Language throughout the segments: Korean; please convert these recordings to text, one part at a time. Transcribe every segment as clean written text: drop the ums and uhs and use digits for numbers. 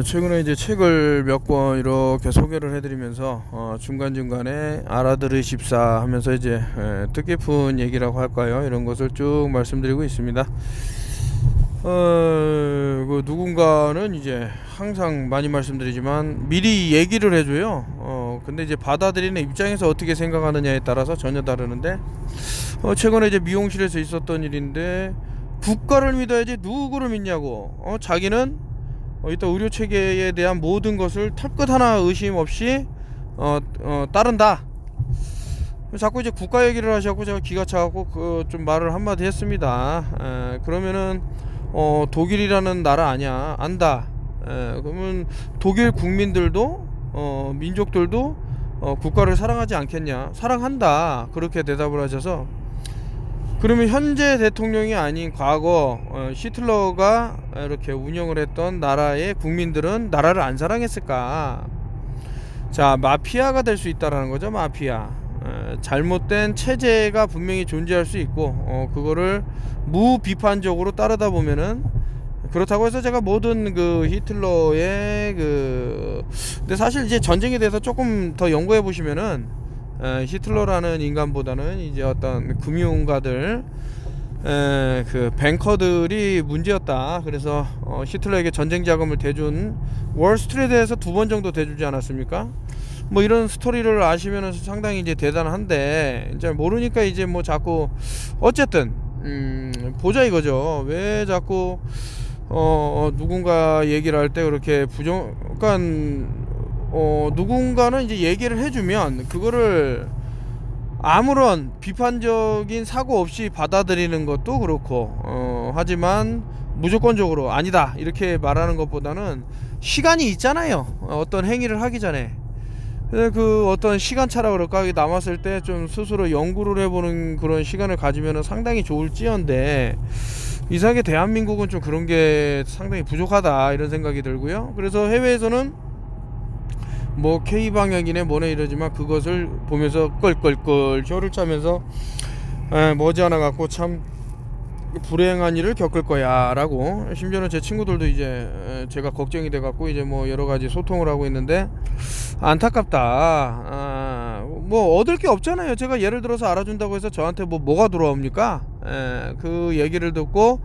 최근에 이제 책을 몇 권 이렇게 소개를 해드리면서 중간중간에 알아들으십사 하면서 이제 뜻깊은 얘기라고 할까요? 이런 것을 쭉 말씀드리고 있습니다. 그 누군가는 이제 항상 많이 말씀드리지만 미리 얘기를 해줘요. 근데 이제 받아들이는 입장에서 어떻게 생각하느냐에 따라서 전혀 다르는데, 최근에 이제 미용실에서 있었던 일인데, 국가를 믿어야지 누구를 믿냐고. 자기는 일단 의료 체계에 대한 모든 것을 털끝 하나 의심 없이 따른다. 자꾸 이제 국가 얘기를 하셔갖고 제가 기가 차갖고 좀 말을 한마디 했습니다. 그러면은 독일이라는 나라 아냐? 안다. 그러면 독일 국민들도 민족들도 국가를 사랑하지 않겠냐? 사랑한다. 그렇게 대답을 하셔서, 그러면 현재 대통령이 아닌 과거 히틀러가 이렇게 운영을 했던 나라의 국민들은 나라를 안 사랑했을까? 자, 마피아가 될 수 있다라는 거죠. 마피아. 잘못된 체제가 분명히 존재할 수 있고, 그거를 무비판적으로 따르다 보면은, 그렇다고 해서 제가 모든 그 히틀러의 근데 사실 이제 전쟁에 대해서 조금 더 연구해 보시면은, 히틀러라는 인간보다는 이제 어떤 금융가들, 그 뱅커들이 문제였다. 그래서 히틀러에게 전쟁 자금을 대준, 월스트리트에서 2번 정도 대주지 않았습니까? 뭐 이런 스토리를 아시면은 상당히 이제 대단한데, 이제 모르니까 이제 뭐 자꾸 어쨌든 보자 이거죠. 왜 자꾸 누군가 얘기를 할 때 그렇게 그러니까 누군가는 이제 얘기를 해주면 그거를 아무런 비판적인 사고 없이 받아들이는 것도 그렇고, 하지만 무조건적으로 아니다 이렇게 말하는 것보다는 시간이 있잖아요. 어떤 행위를 하기 전에. 그 어떤 시간차라 그럴까, 남았을 때 좀 스스로 연구를 해보는 그런 시간을 가지면 상당히 좋을지언데, 이상하게 대한민국은 좀 그런 게 상당히 부족하다 이런 생각이 들고요. 그래서 해외에서는 뭐 K방역이네 뭐네 이러지만 그것을 보면서 껄껄껄 혀를 짜면서 머지않아 갖고 참 불행한 일을 겪을 거야 라고, 심지어는 제 친구들도 이제 제가 걱정이 돼 갖고 이제 뭐 여러가지 소통을 하고 있는데, 안타깝다. 뭐 얻을 게 없잖아요. 제가 예를 들어서 알아준다고 해서 저한테 뭐가 돌아옵니까? 그 얘기를 듣고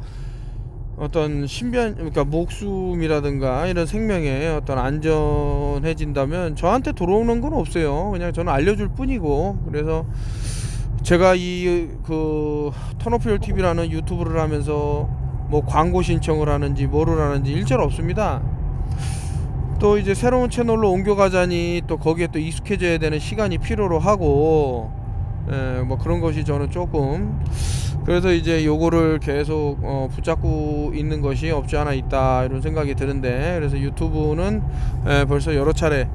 어떤 그러니까 목숨이라든가 이런 생명에 어떤 안전해진다면 저한테 들어오는 건 없어요. 그냥 저는 알려줄 뿐이고. 그래서 제가 그 턴오프 TV라는 유튜브를 하면서 뭐 광고 신청을 하는지 뭐를 하는지 일절 없습니다. 또 이제 새로운 채널로 옮겨가자니 또 거기에 또 익숙해져야 되는 시간이 필요로 하고, 뭐 그런 것이 저는 조금, 그래서 이제 요거를 계속 붙잡고 있는 것이 없지 않아 있다 이런 생각이 드는데, 그래서 유튜브는 벌써 여러 차례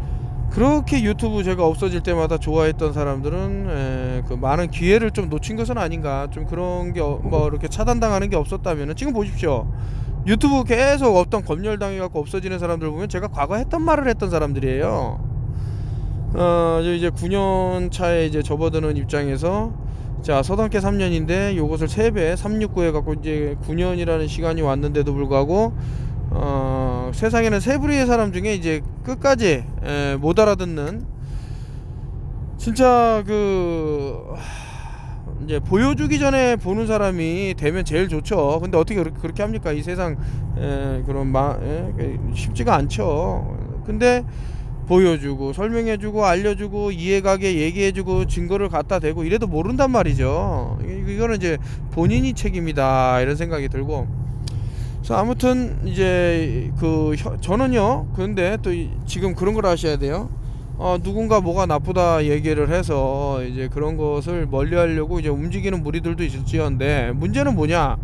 그렇게 유튜브 제가 없어질 때마다 좋아했던 사람들은 그 많은 기회를 좀 놓친 것은 아닌가, 좀 그런 게 뭐 이렇게 차단당하는 게 없었다면은, 지금 보십시오. 유튜브 계속 어떤 검열당해 갖고 없어지는 사람들 보면 제가 과거 했던 말을 했던 사람들이에요. 이제 9년 차에 이제 접어드는 입장에서, 자, 서당계 3년인데 요것을 3배 369 해갖고 이제 9년이라는 시간이 왔는데도 불구하고 세상에는 세 부류의 사람 중에 이제 끝까지 못 알아듣는, 진짜 이제 보여주기 전에 보는 사람이 되면 제일 좋죠. 근데 어떻게 그렇게 합니까? 이 세상 그런 쉽지가 않죠. 근데 보여주고 설명해주고 알려주고 이해가게 얘기해주고 증거를 갖다 대고 이래도 모른단 말이죠. 이거는 이제 본인이 책임이다 이런 생각이 들고. 그래서 아무튼 이제 저는요, 근데 또 지금 그런 걸 아셔야 돼요. 누군가 뭐가 나쁘다 얘기를 해서 이제 그런 것을 멀리 하려고 이제 움직이는 무리들도 있을지언데, 문제는 뭐냐,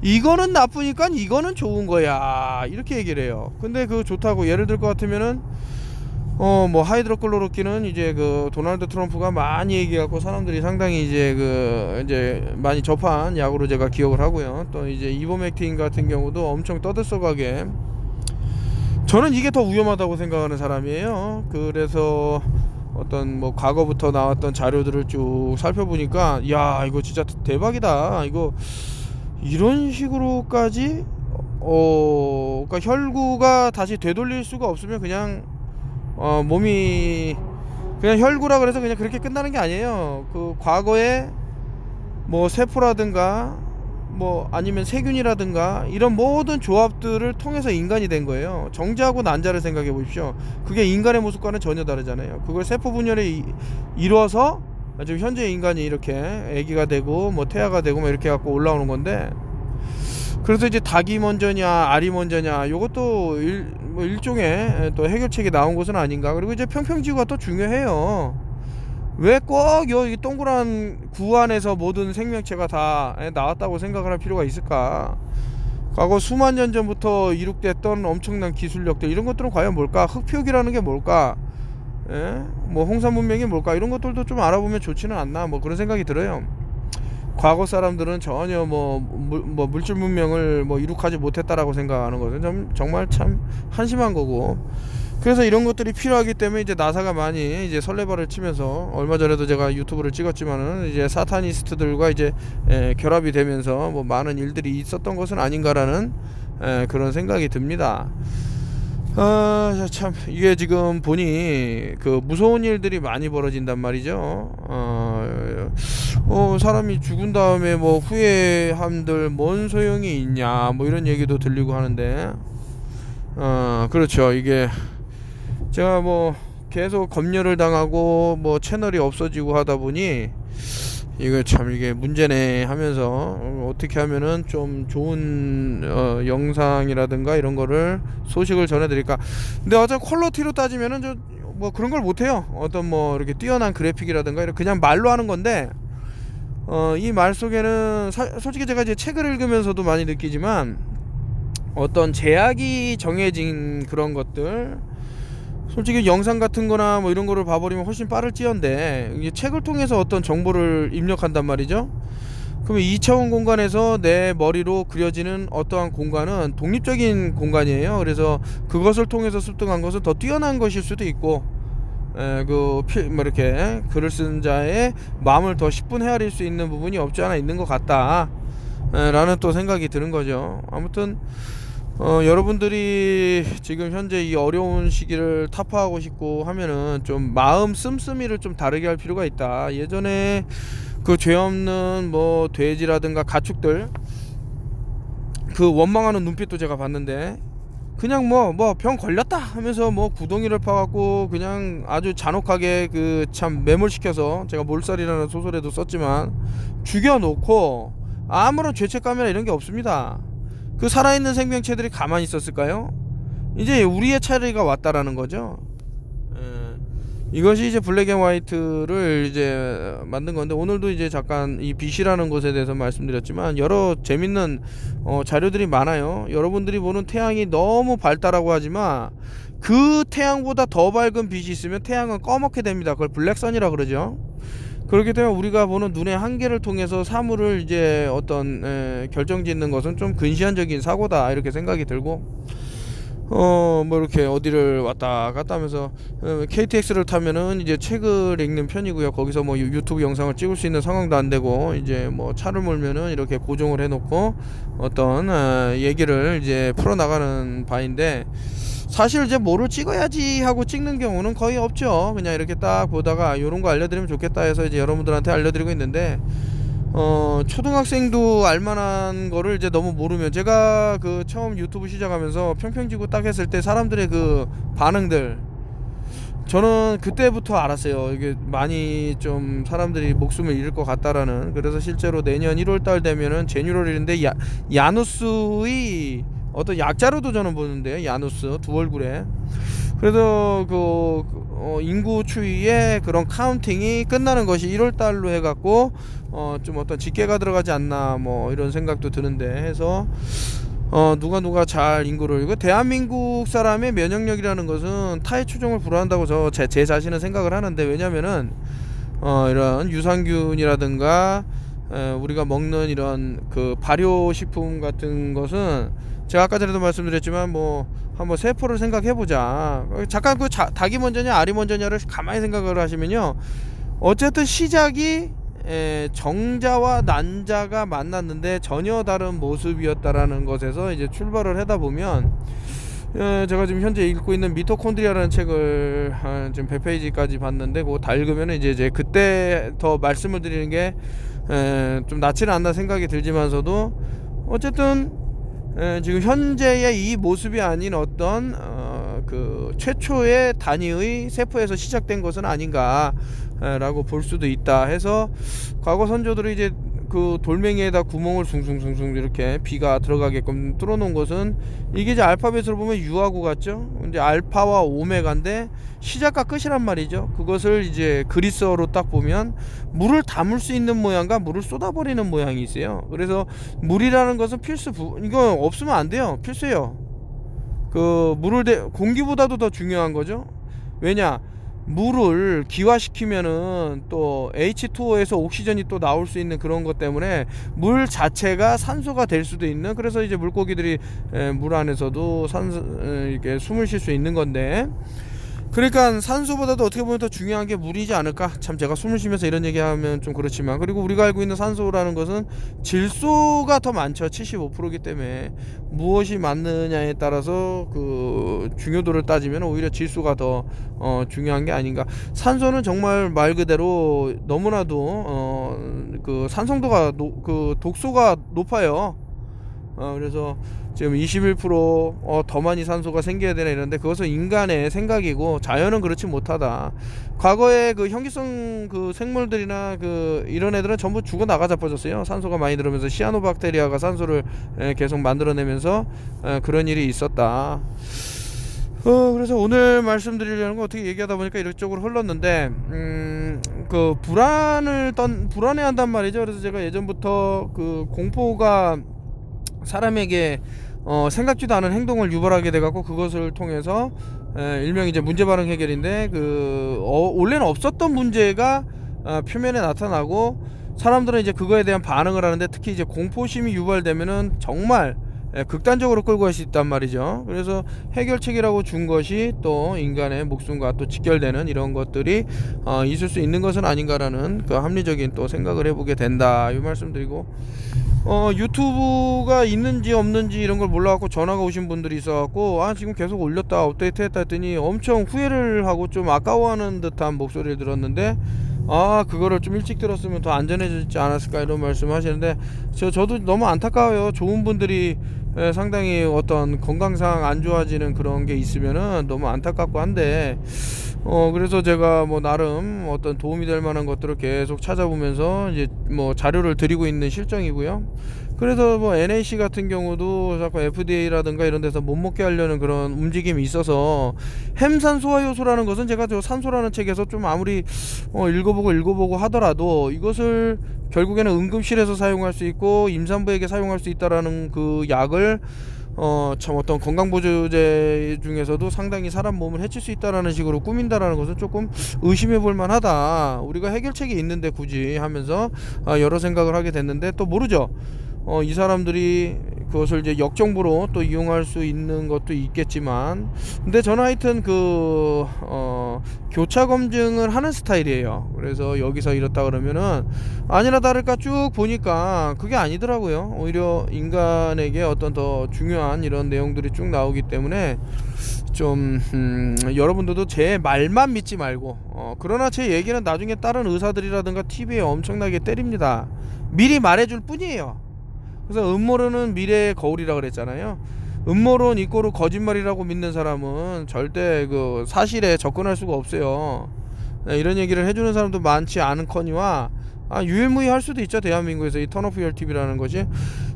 이거는 나쁘니까 이거는 좋은 거야 이렇게 얘기를 해요. 근데 그 좋다고 예를 들 것 같으면은 뭐 하이드로클로로킨은 이제 그 도널드 트럼프가 많이 얘기하고 사람들이 상당히 이제 많이 접한 약으로 제가 기억을 하고요. 또 이제 이버맥틴 같은 경우도 엄청 떠들썩하게, 저는 이게 더 위험하다고 생각하는 사람이에요. 그래서 어떤 뭐 과거부터 나왔던 자료들을 쭉 살펴보니까, 야, 이거 진짜 대박이다. 이거 이런 식으로까지 그러니까 혈구가 다시 되돌릴 수가 없으면 그냥 몸이 그냥 혈구라 그래서 그냥 그렇게 끝나는 게 아니에요. 그 과거에 뭐 세포라든가 뭐 아니면 세균이라든가 이런 모든 조합들을 통해서 인간이 된 거예요. 정자하고 난자를 생각해 보십시오. 그게 인간의 모습과는 전혀 다르잖아요. 그걸 세포 분열에 이루어서 지금 현재 인간이 이렇게 아기가 되고 뭐 태아가 되고 뭐 이렇게 갖고 올라오는 건데, 그래서 이제 닭이 먼저냐 알이 먼저냐 요것도 일종의 또 해결책이 나온 것은 아닌가. 그리고 이제 평평지구가 또 중요해요. 왜 꼭 이 동그란 구 안에서 모든 생명체가 다 나왔다고 생각을 할 필요가 있을까? 과거 수만 년 전부터 이룩됐던 엄청난 기술력들, 이런 것들은 과연 뭘까? 흑표기라는 게 뭘까? 뭐 홍산 문명이 뭘까? 이런 것들도 좀 알아보면 좋지는 않나, 뭐 그런 생각이 들어요. 과거 사람들은 전혀 뭐 물질 문명을 뭐 이룩하지 못했다라고 생각하는 것은 정말 참 한심한 거고, 그래서 이런 것들이 필요하기 때문에 이제 나사가 많이 이제 설레발을 치면서, 얼마 전에도 제가 유튜브를 찍었지만은 이제 사타니스트들과 이제 결합이 되면서 뭐 많은 일들이 있었던 것은 아닌가라는 그런 생각이 듭니다. 참 이게 지금 보니 그 무서운 일들이 많이 벌어진단 말이죠. 사람이 죽은 다음에 뭐 후회함들 뭔 소용이 있냐 뭐 이런 얘기도 들리고 하는데, 그렇죠. 이게 제가 뭐 계속 검열을 당하고 뭐 채널이 없어지고 하다 보니 이거 참 이게 문제네 하면서 어떻게 하면은 좀 좋은 영상이라든가 이런 거를 소식을 전해드릴까. 근데 어차피 퀄리티로 따지면은 저 뭐 그런 걸 못해요. 어떤 뭐 이렇게 뛰어난 그래픽이라든가 이런 그냥 말로 하는 건데, 이 말 속에는 솔직히 제가 이제 책을 읽으면서도 많이 느끼지만 어떤 제약이 정해진 그런 것들, 솔직히 영상 같은 거나 뭐 이런 거를 봐버리면 훨씬 빠를지언데, 이게 책을 통해서 어떤 정보를 입력한단 말이죠. 그러면 2차원 공간에서 내 머리로 그려지는 어떠한 공간은 독립적인 공간이에요. 그래서 그것을 통해서 습득한 것은 더 뛰어난 것일 수도 있고, 뭐 이렇게 글을 쓴 자의 마음을 더 10분 헤아릴 수 있는 부분이 없지 않아 있는 것 같다 라는 또 생각이 드는 거죠. 아무튼 여러분들이 지금 현재 이 어려운 시기를 타파하고 싶고 하면은 좀 마음 씀씀이를 좀 다르게 할 필요가 있다. 예전에 그 죄 없는 뭐 돼지라든가 가축들 그 원망하는 눈빛도 제가 봤는데, 그냥 뭐 병 걸렸다 하면서 뭐 구덩이를 파갖고 그냥 아주 잔혹하게 그 참 매몰시켜서, 제가 몰살이라는 소설에도 썼지만 죽여놓고 아무런 죄책감이나 이런 게 없습니다. 그 살아있는 생명체들이 가만히 있었을까요? 이제 우리의 차례가 왔다라는 거죠. 이것이 이제 블랙 앤 화이트를 이제 만든 건데, 오늘도 이제 잠깐 이 빛이라는 것에 대해서 말씀드렸지만 여러 재밌는 자료들이 많아요. 여러분들이 보는 태양이 너무 밝다라고 하지만 그 태양보다 더 밝은 빛이 있으면 태양은 꺼멓게 됩니다. 그걸 블랙선이라 그러죠. 그렇기 때문에 우리가 보는 눈의 한계를 통해서 사물을 이제 어떤 결정짓는 것은 좀 근시안적인 사고다, 이렇게 생각이 들고, 뭐 이렇게 어디를 왔다 갔다 하면서 KTX를 타면은 이제 책을 읽는 편이고요. 거기서 뭐 유튜브 영상을 찍을 수 있는 상황도 안 되고, 이제 뭐 차를 몰면은 이렇게 고정을 해놓고 어떤 얘기를 이제 풀어나가는 바인데, 사실 이제 뭐를 찍어야지 하고 찍는 경우는 거의 없죠. 그냥 이렇게 딱 보다가 요런 거 알려드리면 좋겠다 해서 이제 여러분들한테 알려드리고 있는데, 초등학생도 알만한 거를 이제 너무 모르면, 제가 그 처음 유튜브 시작하면서 평평지구 딱 했을 때 사람들의 그 반응들, 저는 그때부터 알았어요. 이게 많이 좀 사람들이 목숨을 잃을 것 같다라는. 그래서 실제로 내년 1월달 되면은 제뉴럴인데 야누스의 어떤 약자로도 저는 보는데요. 야누스 두 얼굴에. 그래서 인구 추이의 그런 카운팅이 끝나는 것이 1월달로 해갖고 좀 어떤 집계가 들어가지 않나 뭐 이런 생각도 드는데, 해서 누가 잘 인구를, 이거 대한민국 사람의 면역력이라는 것은 타의 추종을 불허한다고 제 자신은 생각을 하는데, 왜냐면은 이런 유산균이라든가 우리가 먹는 이런 그 발효식품 같은 것은, 제가 아까 전에도 말씀드렸지만 뭐 한번 세포를 생각해보자. 잠깐 그 닭이 먼저냐 알이 먼저냐를 가만히 생각을 하시면요, 어쨌든 시작이 정자와 난자가 만났는데 전혀 다른 모습이었다라는 것에서 이제 출발을 하다 보면, 제가 지금 현재 읽고 있는 미토콘드리아라는 책을 한 지금 100페이지까지 봤는데, 그거 다 읽으면 이제 그때 더 말씀을 드리는 게 좀 낫지는 않나 생각이 들지만서도, 어쨌든 지금 현재의 이 모습이 아닌 어떤 그 최초의 단위의 세포에서 시작된 것은 아닌가 라고 볼 수도 있다 해서, 과거 선조들이 이제 그 돌멩이에다 구멍을 숭숭숭숭 이렇게 비가 들어가게끔 뚫어 놓은 것은, 이게 이제 알파벳으로 보면 U하고 같죠. 이제 알파와 오메가인데 시작과 끝이란 말이죠. 그것을 이제 그리스어로 딱 보면 물을 담을 수 있는 모양과 물을 쏟아버리는 모양이 있어요. 그래서 물이라는 것은 이거 없으면 안 돼요. 필수예요. 그 물을 공기보다도 더 중요한 거죠. 왜냐, 물을 기화시키면은 또 H2O에서 옥시전이 또 나올 수 있는 그런 것 때문에 물 자체가 산소가 될 수도 있는, 그래서 이제 물고기들이 물 안에서도 이렇게 숨을 쉴 수 있는 건데, 그러니까 산소보다도 어떻게 보면 더 중요한 게 물이지 않을까. 참, 제가 숨을 쉬면서 이런 얘기하면 좀 그렇지만, 그리고 우리가 알고 있는 산소라는 것은 질소가 더 많죠. 75%이기 때문에 무엇이 맞느냐에 따라서 그 중요도를 따지면 오히려 질소가 더 중요한 게 아닌가. 산소는 정말 말 그대로 너무나도 그 산성도가 그 독소가 높아요. 그래서 지금 21% 더 많이 산소가 생겨야 되나 이런데, 그것은 인간의 생각이고 자연은 그렇지 못하다. 과거에 그 현기성 그 생물들이나 그 이런 애들은 전부 죽어 나가 자빠졌어요. 산소가 많이 들어오면서 시아노박테리아가 산소를 계속 만들어내면서 그런 일이 있었다. 그래서 오늘 말씀드리려는 거 어떻게 얘기하다 보니까 이쪽으로 흘렀는데, 그 불안해한단 말이죠. 그래서 제가 예전부터 그 공포가 사람에게 생각지도 않은 행동을 유발하게 돼갖고, 그것을 통해서 일명 이제 문제 반응 해결인데, 원래는 없었던 문제가 표면에 나타나고, 사람들은 이제 그거에 대한 반응을 하는데, 특히 이제 공포심이 유발되면은 정말 극단적으로 끌고 갈 수 있단 말이죠. 그래서 해결책이라고 준 것이 또 인간의 목숨과 또 직결되는 이런 것들이 있을 수 있는 것은 아닌가라는 그 합리적인 또 생각을 해보게 된다, 이 말씀드리고, 유튜브가 있는지 없는지 이런 걸 몰라갖고 전화가 오신 분들이 있어갖고, 지금 계속 올렸다 업데이트 했다 했더니 엄청 후회를 하고 좀 아까워하는 듯한 목소리를 들었는데, 그거를 좀 일찍 들었으면 더 안전해지지 않았을까 이런 말씀 하시는데, 저도 너무 안타까워요. 좋은 분들이 상당히 어떤 건강상 안 좋아지는 그런 게 있으면은 너무 안타깝고 한데, 그래서 제가 뭐 나름 어떤 도움이 될 만한 것들을 계속 찾아보면서 이제 뭐 자료를 드리고 있는 실정이고요. 그래서 뭐 NAC 같은 경우도 자꾸 FDA라든가 이런 데서 못 먹게 하려는 그런 움직임이 있어서, 햄산 소화 요소라는 것은 제가 저 산소라는 책에서 좀 아무리 읽어보고 하더라도, 이것을 결국에는 응급실에서 사용할 수 있고 임산부에게 사용할 수 있다라는 그 약을 참 어떤 건강보조제 중에서도 상당히 사람 몸을 해칠 수 있다라는 식으로 꾸민다라는 것은 조금 의심해 볼 만하다. 우리가 해결책이 있는데 굳이 하면서 여러 생각을 하게 됐는데, 또 모르죠. 이 사람들이 그것을 이제 역정부로 또 이용할 수 있는 것도 있겠지만, 근데 저는 하여튼 그 교차 검증을 하는 스타일이에요. 그래서 여기서 이렇다 그러면은 아니나 다를까 쭉 보니까 그게 아니더라고요. 오히려 인간에게 어떤 더 중요한 이런 내용들이 쭉 나오기 때문에 좀 여러분들도 제 말만 믿지 말고, 그러나 제 얘기는 나중에 다른 의사들이라든가 TV에 엄청나게 때립니다. 미리 말해줄 뿐이에요. 그래서 음모론은 미래의 거울이라 그랬잖아요. 음모론 이꼬르 거짓말이라고 믿는 사람은 절대 그 사실에 접근할 수가 없어요. 이런 얘기를 해주는 사람도 많지 않은커니와 유일무이할 수도 있죠. 대한민국에서 이 턴오프 TV라는 것이.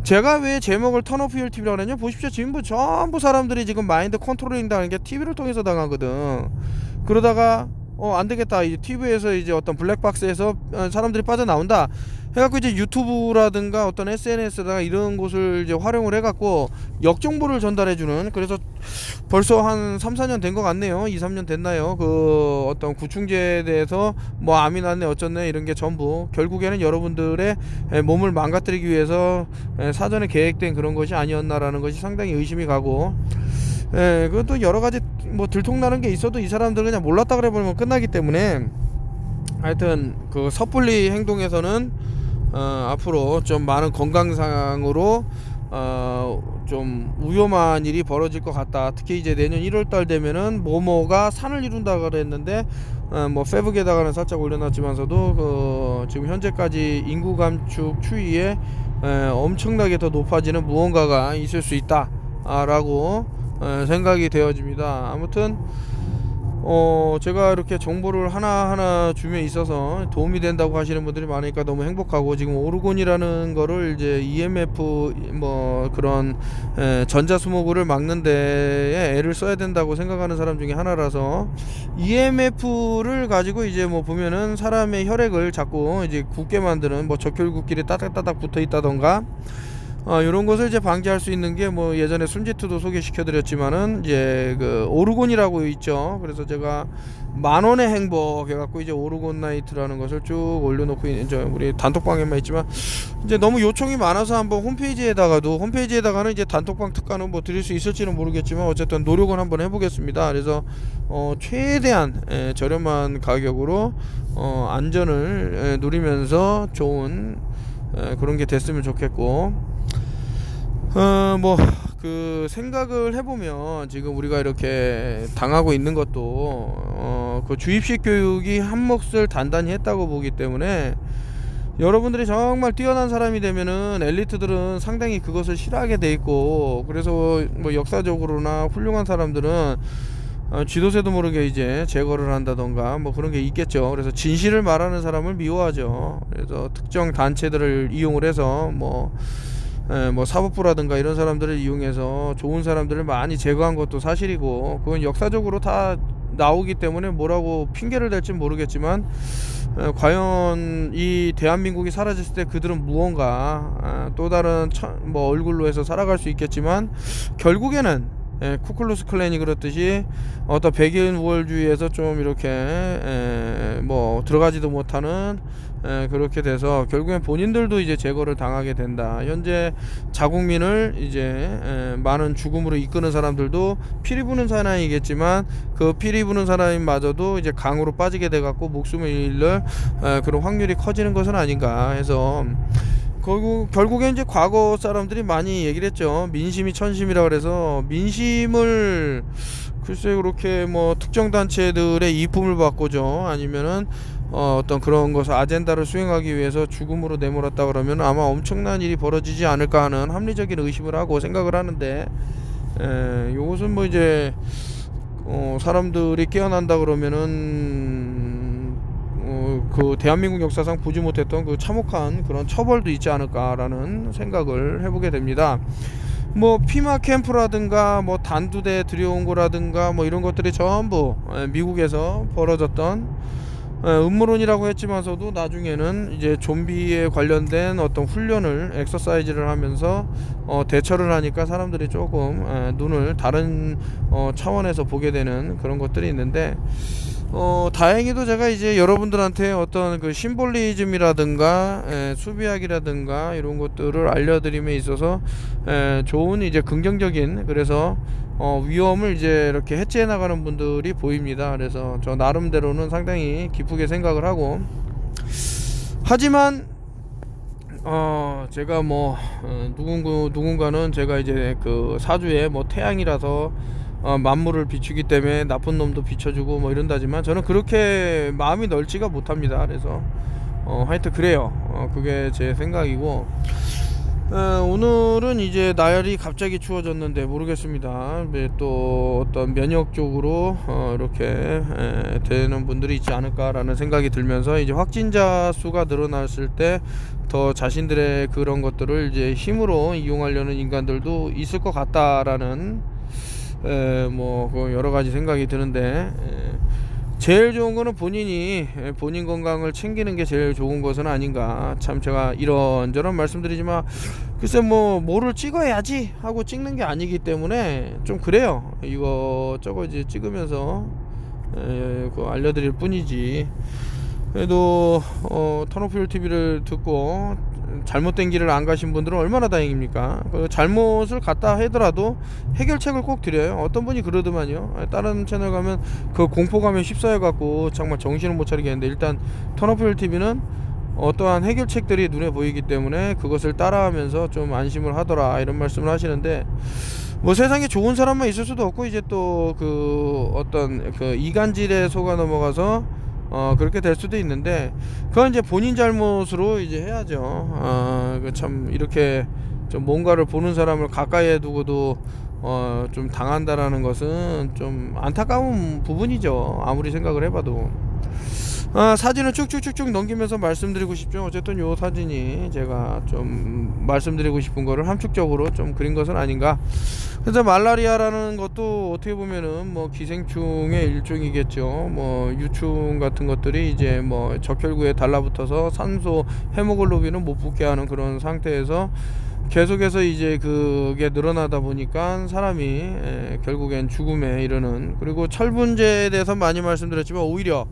제가 왜 제목을 턴오프 TV라고 했냐, 보십시오. 지금 전부 사람들이 지금 마인드 컨트롤링 당하는 게 TV를 통해서 당하거든. 그러다가 안되겠다, 이 TV에서 이제 어떤 블랙박스에서 사람들이 빠져나온다 해갖고, 이제 유튜브라든가 어떤 SNS다가 이런 곳을 이제 활용을 해갖고 역정보를 전달해주는, 그래서 벌써 한 3-4년 된 것 같네요. 2-3년 됐나요? 그 어떤 구충제에 대해서 뭐 암이 났네 어쩌네 이런 게 전부 결국에는 여러분들의 몸을 망가뜨리기 위해서 사전에 계획된 그런 것이 아니었나라는 것이 상당히 의심이 가고, 그것도 여러가지 뭐 들통나는 게 있어도 이 사람들은 그냥 몰랐다 그래 버리면 끝나기 때문에, 하여튼 그 섣불리 행동에서는 앞으로 좀 많은 건강상으로 좀 위험한 일이 벌어질 것 같다. 특히 이제 내년 1월달 되면은 모모가 산을 이룬다 그랬는데 뭐 페북에다가는 살짝 올려놨지만서도 지금 현재까지 인구 감축 추이에 엄청나게 더 높아지는 무언가가 있을 수 있다 라고 생각이 되어집니다. 아무튼 제가 이렇게 정보를 하나하나 줌에 있어서 도움이 된다고 하시는 분들이 많으니까 너무 행복하고, 지금 오르곤이라는 거를 이제 EMF 뭐 그런 전자수모구를 막는 데에 애를 써야 된다고 생각하는 사람 중에 하나라서, EMF를 가지고 이제 뭐 보면은 사람의 혈액을 자꾸 이제 굳게 만드는 뭐 적혈구끼리 따닥따닥 붙어 있다던가 이런 것을 이제 방지할 수 있는 게 뭐 예전에 순지투도 소개시켜 드렸지만은 이제 그 오르곤이라고 있죠. 그래서 제가 10,000원의 행복 해갖고 이제 오르곤 나이트라는 것을 쭉 올려놓고 이제 우리 단톡방에만 있지만, 이제 너무 요청이 많아서 한번 홈페이지에다가는 이제 단톡방 특가는 뭐 드릴 수 있을지는 모르겠지만 어쨌든 노력은 한번 해보겠습니다. 그래서 최대한 저렴한 가격으로 안전을 누리면서 좋은 그런 게 됐으면 좋겠고, 뭐 그 생각을 해보면 지금 우리가 이렇게 당하고 있는 것도 그 주입식 교육이 한 몫을 단단히 했다고 보기 때문에, 여러분들이 정말 뛰어난 사람이 되면은 엘리트들은 상당히 그것을 싫어하게 돼 있고, 그래서 뭐 역사적으로나 훌륭한 사람들은 쥐도새도 모르게 이제 제거를 한다던가 뭐 그런 게 있겠죠. 그래서 진실을 말하는 사람을 미워하죠. 그래서 특정 단체들을 이용을 해서 뭐 사법부라든가 이런 사람들을 이용해서 좋은 사람들을 많이 제거한 것도 사실이고, 그건 역사적으로 다 나오기 때문에 뭐라고 핑계를 댈지 모르겠지만, 과연 이 대한민국이 사라졌을 때 그들은 무언가 또 다른 뭐 얼굴로 해서 살아갈 수 있겠지만, 결국에는 쿠클루스 클랜이 그렇듯이 어떤 백인 우월주의에서 좀 이렇게 뭐 들어가지도 못하는 그렇게 돼서 결국엔 본인들도 이제 제거를 당하게 된다. 현재 자국민을 이제 많은 죽음으로 이끄는 사람들도 피리 부는 사나이겠지만, 그 피리 부는 사나이마저도 이제 강으로 빠지게 돼 갖고 목숨을 잃을 그런 확률이 커지는 것은 아닌가 해서, 결국엔 이제 과거 사람들이 많이 얘기를 했죠. 민심이 천심이라 그래서, 민심을 글쎄 그렇게 뭐 특정 단체들의 이쁨을 받고죠, 아니면은 어떤 그런 것을 아젠다를 수행하기 위해서 죽음으로 내몰았다 그러면 아마 엄청난 일이 벌어지지 않을까 하는 합리적인 의심을 하고 생각을 하는데, 요것은 뭐 이제 사람들이 깨어난다 그러면은 그 대한민국 역사상 보지 못했던 그 참혹한 그런 처벌도 있지 않을까라는 생각을 해보게 됩니다. 뭐 피마 캠프라든가 뭐 단두대 들여온 거라든가 뭐 이런 것들이 전부 미국에서 벌어졌던 음모론이라고 했지만서도, 나중에는 이제 좀비에 관련된 어떤 훈련을 엑서사이즈를 하면서 대처를 하니까 사람들이 조금 눈을 다른 차원에서 보게 되는 그런 것들이 있는데, 다행히도 제가 이제 여러분들한테 어떤 그 심볼리즘이라든가 수비학이라든가 이런 것들을 알려드림에 있어서 좋은 이제 긍정적인, 그래서 위험을 이제 이렇게 해체해 나가는 분들이 보입니다. 그래서 저 나름대로는 상당히 기쁘게 생각을 하고, 하지만 제가 뭐 누군가는 제가 이제 그 사주에 뭐 태양이라서 만물을 비추기 때문에 나쁜 놈도 비춰주고 뭐 이런다지만, 저는 그렇게 마음이 넓지가 못합니다. 그래서 하여튼 그래요. 그게 제 생각이고, 오늘은 이제 날이 갑자기 추워졌는데 모르겠습니다. 또 어떤 면역 쪽으로 이렇게 되는 분들이 있지 않을까라는 생각이 들면서, 이제 확진자 수가 늘어났을 때 더 자신들의 그런 것들을 이제 힘으로 이용하려는 인간들도 있을 것 같다라는 뭐 여러 가지 생각이 드는데, 제일 좋은 거는 본인 건강을 챙기는 게 제일 좋은 것은 아닌가. 참 제가 이런저런 말씀드리지만, 글쎄 뭐 뭐를 찍어야지 하고 찍는 게 아니기 때문에 좀 그래요. 이거 이제 찍으면서 알려드릴 뿐이지. 그래도 터너필 TV를 듣고 잘못된 길을 안 가신 분들은 얼마나 다행입니까? 그 잘못을 갔다 하더라도 해결책을 꼭 드려요. 어떤 분이 그러더만요. 다른 채널 가면 그 공포감에 휩싸여 갖고 정말 정신을 못 차리겠는데, 일단 턴오프힐 TV는 어떠한 해결책들이 눈에 보이기 때문에 그것을 따라하면서 좀 안심을 하더라, 이런 말씀을 하시는데, 뭐 세상에 좋은 사람만 있을 수도 없고, 이제 또 그 어떤 그 이간질에 속아 넘어가서 그렇게 될 수도 있는데, 그건 이제 본인 잘못으로 이제 해야죠. 참 이렇게 좀 뭔가를 보는 사람을 가까이에 두고도 좀 당한다라는 것은 좀 안타까운 부분이죠, 아무리 생각을 해봐도. 사진을 쭉쭉쭉쭉 넘기면서 말씀드리고 싶죠. 어쨌든 요 사진이 제가 좀 말씀드리고 싶은 거를 함축적으로 좀 그린 것은 아닌가. 그래서 말라리아라는 것도 어떻게 보면은 뭐 기생충의 일종이겠죠. 뭐 유충 같은 것들이 이제 뭐 적혈구에 달라붙어서 산소 헤모글로빈을 못 붙게 하는 그런 상태에서 계속해서 이제 그게 늘어나다 보니까 사람이 결국엔 죽음에 이르는. 그리고 철분제에 대해서 많이 말씀드렸지만, 오히려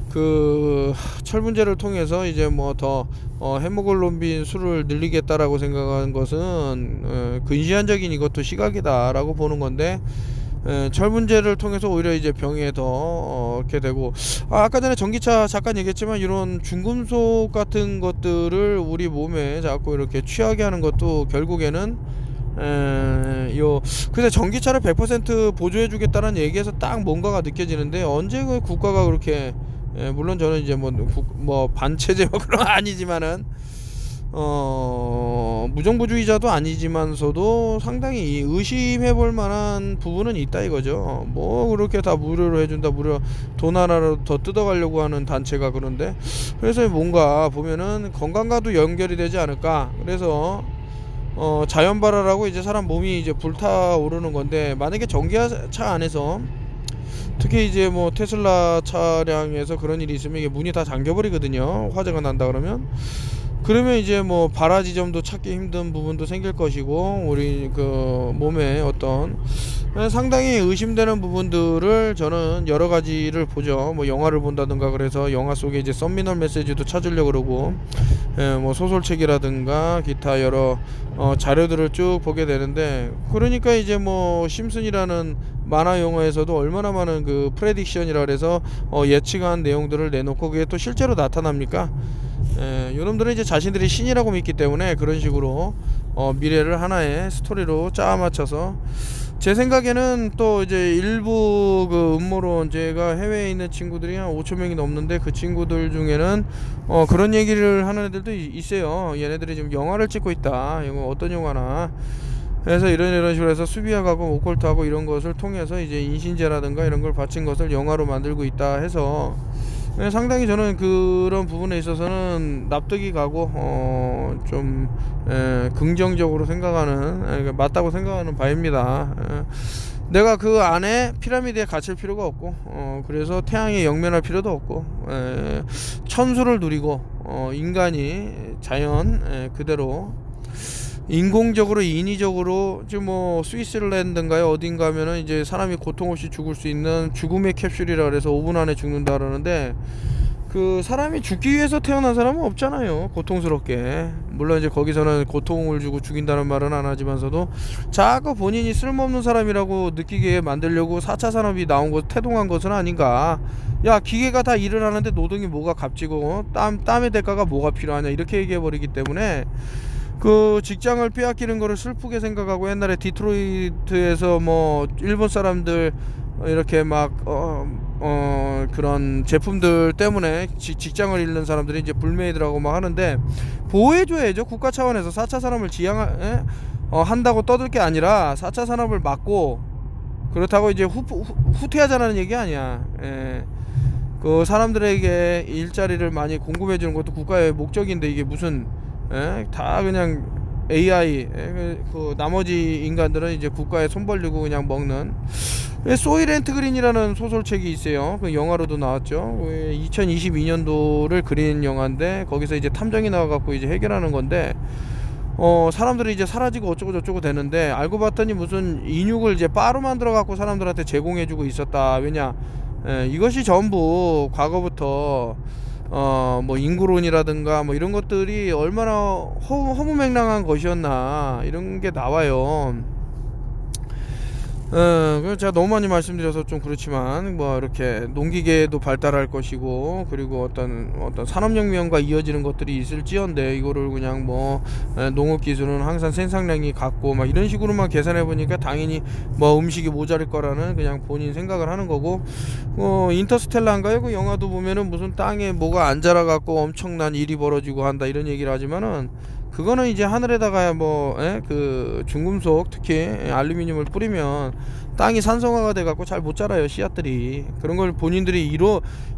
그 철분제를 통해서 이제 뭐 더 헤모글로빈 수를 늘리겠다라고 생각한 것은 근시안적인 이것도 시각이다라고 보는 건데, 철분제를 통해서 오히려 이제 병에 더 이렇게 되고, 아까 전에 전기차 잠깐 얘기했지만, 이런 중금속 같은 것들을 우리 몸에 자꾸 이렇게 취하게 하는 것도 결국에는 근데 전기차를 100% 보조해 주겠다는 얘기에서 딱 뭔가가 느껴지는데, 언제 그 국가가 그렇게, 물론 저는 이제 뭐 반체제 뭐 그런 건 아니지만은 무정부주의자도 아니지만서도 상당히 의심해 볼 만한 부분은 있다 이거죠. 뭐 그렇게 다 무료로 해준다, 무료 돈 하나로 더 뜯어가려고 하는 단체가. 그런데 그래서 뭔가 보면은 건강과도 연결이 되지 않을까. 그래서 자연발화라고 이제 사람 몸이 이제 불타오르는 건데, 만약에 전기차 안에서, 특히 이제 뭐 테슬라 차량에서 그런 일이 있으면 이게 문이 다 잠겨버리거든요, 화재가 난다 그러면 이제 뭐 발화 지점도 찾기 힘든 부분도 생길 것이고, 우리 그 몸에 어떤 상당히 의심되는 부분들을 저는 여러 가지를 보죠. 뭐 영화를 본다든가, 그래서 영화 속에 이제 서미널 메시지도 찾으려고 그러고, 뭐 소설책이라든가 기타 여러 자료들을 쭉 보게 되는데, 그러니까 이제 뭐 심슨이라는 만화 영화에서도 얼마나 많은 그 프레딕션이라 그래서 예측한 내용들을 내놓고, 그게 또 실제로 나타납니까? 요놈들은 이제 자신들이 신이라고 믿기 때문에 그런 식으로 미래를 하나의 스토리로 짜 맞춰서, 제 생각에는 또 이제 일부 그 음모론제가 해외에 있는 친구들이 한 5,000명이 넘는데, 그 친구들 중에는 그런 얘기를 하는 애들도 있어요. 얘네들이 지금 영화를 찍고 있다, 이거 어떤 영화나, 그래서 이런 식으로 해서 수비하고 오컬트하고 이런 것을 통해서 이제 인신제라든가 이런 걸 바친 것을 영화로 만들고 있다 해서, 상당히 저는 그런 부분에 있어서는 납득이 가고 좀 긍정적으로 생각하는, 맞다고 생각하는 바입니다. 내가 그 안에 피라미드에 갇힐 필요가 없고, 그래서 태양에 영면할 필요도 없고, 천수를 누리고 인간이 자연 그대로 인공적으로 인위적으로, 지금 뭐 스위스랜드인가요 어딘가 하면은 이제 사람이 고통 없이 죽을 수 있는 죽음의 캡슐이라 그래서 5분 안에 죽는다 그러는데, 그 사람이 죽기 위해서 태어난 사람은 없잖아요, 고통스럽게. 물론 이제 거기서는 고통을 주고 죽인다는 말은 안 하지만서도, 자꾸 본인이 쓸모없는 사람이라고 느끼게 만들려고 4차 산업이 나온 것, 태동한 것은 아닌가. 야, 기계가 다 일을 하는데 노동이 뭐가 값지고 땀의 대가가 뭐가 필요하냐, 이렇게 얘기해버리기 때문에 그 직장을 빼앗기는 거를 슬프게 생각하고, 옛날에 디트로이트에서 뭐 일본 사람들 이렇게 막 그런 제품들 때문에 직장을 잃는 사람들이 이제 불매이더라고 막 하는데, 보호해줘야죠. 국가 차원에서 4차 산업을 한다고 떠들 게 아니라 4차 산업을 막고, 그렇다고 이제 후퇴하자는 얘기 아니야. 그 사람들에게 일자리를 많이 공급해주는 것도 국가의 목적인데, 이게 무슨 다 그냥 AI, 그 나머지 인간들은 이제 국가에 손 벌리고 그냥 먹는. 소일앤트 그린이라는 소설책이 있어요. 그 영화로도 나왔죠. 2022년도를 그린 영화인데, 거기서 이제 탐정이 나와갖고 이제 해결하는 건데, 사람들이 이제 사라지고 어쩌고 저쩌고 되는데, 알고 봤더니 무슨 인육을 이제 바로 만들어 갖고 사람들한테 제공해주고 있었다. 왜냐, 이것이 전부 과거부터 뭐 인구론이라든가 뭐 이런 것들이 얼마나 허무맹랑한 것이었나 이런 게 나와요. 제가 너무 많이 말씀드려서 좀 그렇지만 뭐 이렇게 농기계도 발달할 것이고, 그리고 어떤 산업혁명과 이어지는 것들이 있을지언데, 이거를 그냥 뭐 농업기술은 항상 생산량이 같고 막 이런 식으로만 계산해 보니까 당연히 뭐 음식이 모자랄 거라는 그냥 본인 생각을 하는 거고, 인터스텔라인가요? 그 영화도 보면은 무슨 땅에 뭐가 안 자라갖고 엄청난 일이 벌어지고 한다 이런 얘기를 하지만은, 그거는 이제 하늘에다가 그 중금속, 특히 알루미늄을 뿌리면 땅이 산성화가 돼갖고 잘 못 자라요, 씨앗들이. 그런 걸 본인들이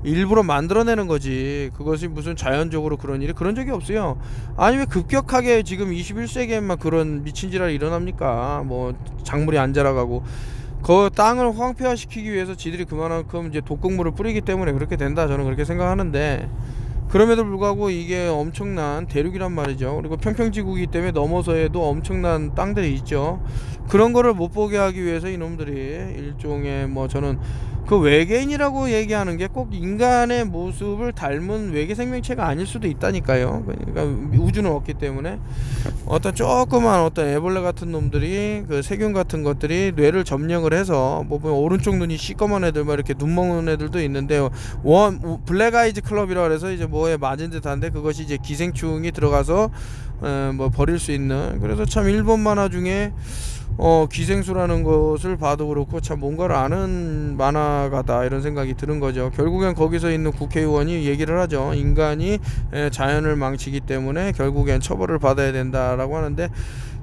일부러 만들어내는 거지, 그것이 무슨 자연적으로 그런 적이 없어요. 아니 왜 급격하게 지금 21세기에만 그런 미친지랄이 일어납니까? 뭐 작물이 안 자라가고, 그 땅을 황폐화시키기 위해서 지들이 그만큼 이제 독극물을 뿌리기 때문에 그렇게 된다, 저는 그렇게 생각하는데, 그럼에도 불구하고 이게 엄청난 대륙이란 말이죠. 그리고 평평지구이기 때문에 넘어서에도 엄청난 땅들이 있죠. 그런 거를 못 보게 하기 위해서 이놈들이 일종의 저는 그 외계인이라고 얘기하는 게 꼭 인간의 모습을 닮은 외계 생명체가 아닐 수도 있다니까요. 그러니까 우주는 없기 때문에 어떤 조그만 애벌레 같은 놈들이, 그 세균 같은 것들이 뇌를 점령을 해서 뭐 오른쪽 눈이 시꺼먼 애들, 막 이렇게 눈 먹는 애들도 있는데, 블랙 아이즈 클럽이라 그래서 이제 뭐에 맞은 듯한데, 그것이 이제 기생충이 들어가서 뭐 버릴 수 있는. 그래서 참 일본 만화 중에 기생수라는 것을 봐도 그렇고 참 뭔가를 아는 만화가다 이런 생각이 드는 거죠. 결국엔 거기서 있는 국회의원이 얘기를 하죠. 인간이 자연을 망치기 때문에 결국엔 처벌을 받아야 된다라고 하는데,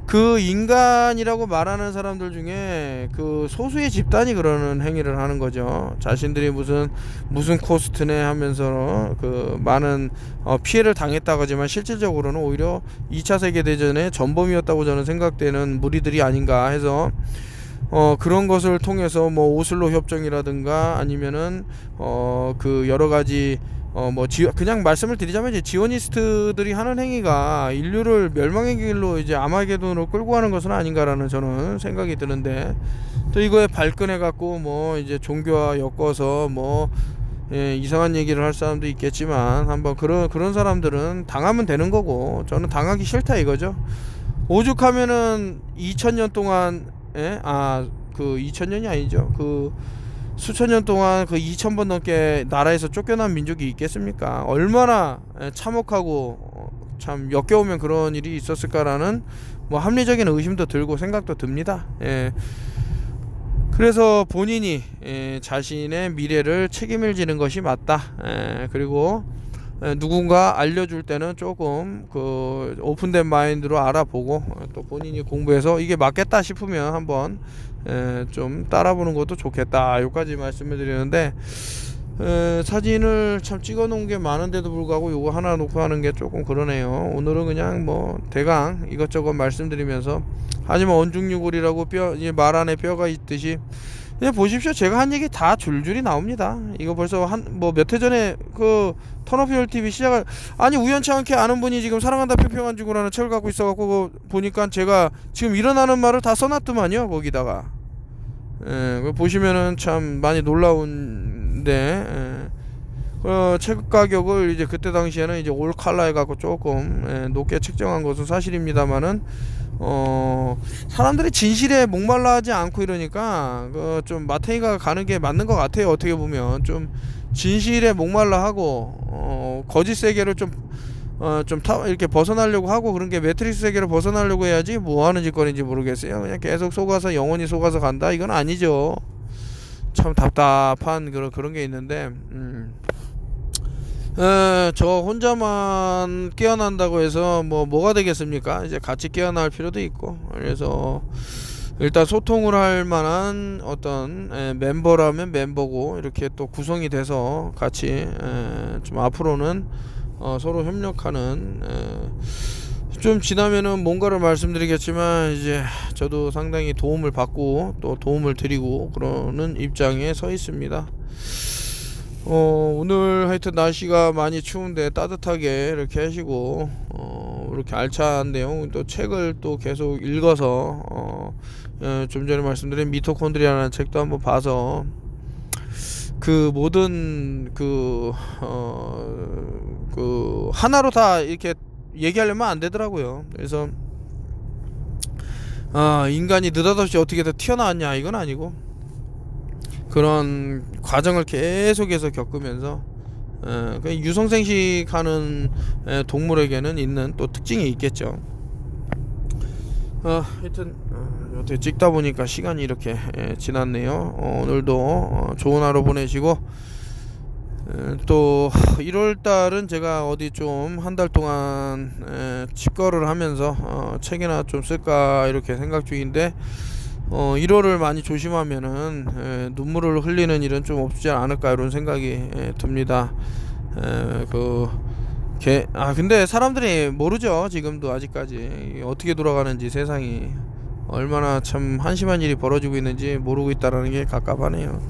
그 인간이라고 말하는 사람들 중에 그 소수의 집단이 그러는 행위를 하는 거죠. 자신들이 무슨 코스트네 하면서 그 많은 피해를 당했다고 하지만 실질적으로는 오히려 2차 세계대전의 전범이었다고 저는 생각되는 무리들이 아닌가 해서, 그런 것을 통해서 뭐 오슬로 협정이라든가 아니면은 그 여러 가지 그냥 말씀을 드리자면, 이제 지오니스트들이 하는 행위가 인류를 멸망의 길로 이제 아마게돈으로 끌고 가는 것은 아닌가라는 저는 생각이 드는데, 또 이거에 발끈해 갖고 뭐 이제 종교와 엮어서 이상한 얘기를 할 사람도 있겠지만, 한번 그런 사람들은 당하면 되는 거고, 저는 당하기 싫다 이거죠. 오죽하면은 2000년 동안 그 2000년이 아니죠, 그 수천 년 동안 그 2000번 넘게 나라에서 쫓겨난 민족이 있겠습니까? 얼마나 참혹하고 참 역겨우면 그런 일이 있었을까라는 합리적인 의심도 들고 생각도 듭니다. 그래서 본인이 자신의 미래를 책임을 지는 것이 맞다. 그리고 누군가 알려줄 때는 조금 그 오픈된 마인드로 알아보고, 또 본인이 공부해서 이게 맞겠다 싶으면 한번 좀 따라보는 것도 좋겠다, 여기까지 말씀을 드리는데, 사진을 참 찍어 놓은 게 많은데도 불구하고 요거 하나 놓고 하는 게 조금 그러네요. 오늘은 그냥 대강 이것저것 말씀드리면서, 하지만 언중유골이라고 말 안에 뼈가 있듯이, 그냥 보십시오. 제가 한 얘기 다 줄줄이 나옵니다. 이거 벌써 몇 해 전에 그 턴오프 TV 시작을, 아니 우연치 않게 아는 분이 지금 사랑한다 평평한 지구라는 책을 갖고 있어갖고 보니까 제가 지금 일어나는 말을 다 써놨더만요, 거기다가. 보시면은 참 많이 놀라운데, 책 가격을 이제 그때 당시에는 이제 올 칼라 해갖고 조금 높게 책정한 것은 사실입니다만은, 사람들이 진실에 목말라 하지 않고 이러니까 좀 마탱이가 가는 게 맞는 것 같아요. 어떻게 보면 좀 진실에 목말라 하고 거짓 세계를 좀 이렇게 벗어나려고 하고, 그런 게 매트릭스 세계를 벗어나려고 해야지 뭐 하는 짓거리인지 모르겠어요. 그냥 계속 속아서 영원히 속아서 간다, 이건 아니죠. 참 답답한 그런 게 있는데, 저 혼자만 깨어난다고 해서 뭐가 되겠습니까? 이제 같이 깨어날 필요도 있고, 그래서 일단 소통을 할 만한 어떤 멤버라면 멤버고, 이렇게 또 구성이 돼서 같이 좀 앞으로는 서로 협력하는, 좀 지나면은 뭔가를 말씀드리겠지만, 이제 저도 상당히 도움을 받고 또 도움을 드리고 그러는 입장에 서 있습니다. 오늘 하여튼 날씨가 많이 추운데 따뜻하게 이렇게 하시고, 이렇게 알찬 내용, 또 책을 또 계속 읽어서 좀 전에 말씀드린 미토콘드리아라는 책도 한번 봐서 그 모든 하나로 다 이렇게 얘기하려면 안 되더라고요. 그래서 인간이 느닷없이 어떻게 다 튀어나왔냐 이건 아니고, 그런 과정을 계속해서 겪으면서 유성생식하는 동물에게는 있는 또 특징이 있겠죠. 하여튼 어떻게 찍다 보니까 시간이 이렇게 지났네요. 오늘도 좋은 하루 보내시고, 또 1월달은 제가 어디 좀 한 달 동안 직거를 하면서 책이나 좀 쓸까 이렇게 생각 중인데, 1월을 많이 조심하면은 눈물을 흘리는 일은 좀 없지 않을까 이런 생각이 듭니다. 근데 사람들이 모르죠. 지금도 아직까지 어떻게 돌아가는지, 세상이 얼마나 참 한심한 일이 벌어지고 있는지 모르고 있다라는 게 갑갑하네요.